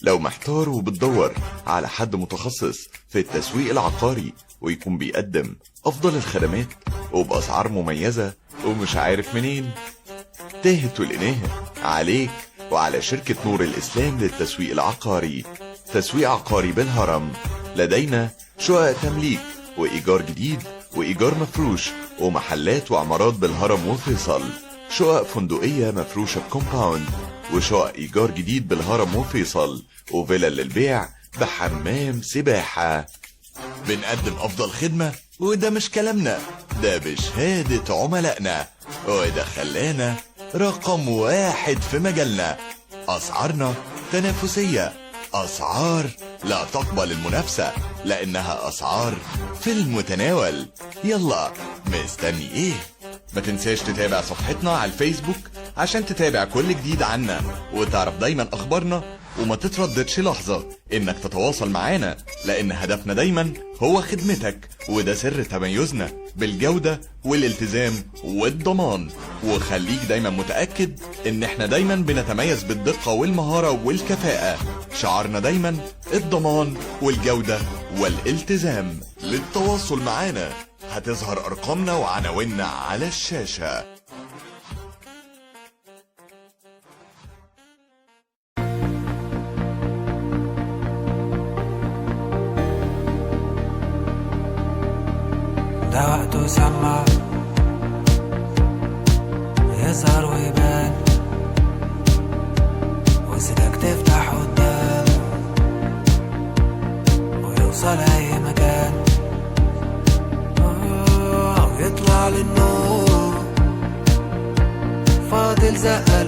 لو محتار وبتدور على حد متخصص في التسويق العقاري ويكون بيقدم أفضل الخدمات وبأسعار مميزة ومش عارف منين، تاهت ولقيناها عليك وعلى شركة نور الإسلام للتسويق العقاري. تسويق عقاري بالهرم. لدينا شقق تمليك وإيجار جديد وإيجار مفروش ومحلات وعمارات بالهرم وفيصل، شقق فندقية مفروشة بكومباوند وشقق إيجار جديد بالهرم وفيصل وفيلا للبيع بحمام سباحة. بنقدم أفضل خدمة، وده مش كلامنا، ده بشهادة عملائنا، وده خلانا رقم 1 في مجالنا. أسعارنا تنافسية، أسعار لا تقبل المنافسة لأنها أسعار في المتناول. يلا مستني إيه؟ ما تنساش تتابع صفحتنا على الفيسبوك عشان تتابع كل جديد عنا وتعرف دايما أخبارنا، وما تترددش لحظة إنك تتواصل معانا، لأن هدفنا دايما هو خدمتك، وده سر تميزنا بالجودة والالتزام والضمان. وخليك دايما متأكد إن احنا دايما بنتميز بالدقة والمهارة والكفاءة. شعارنا دايما الضمان والجودة والالتزام. للتواصل معانا هتظهر أرقامنا وعناويننا على الشاشة. ده وقته سمع يظهر ويبان، وسيدك تفتح قدام ويوصل اي مكان، ويطلع للنور فاضل زقة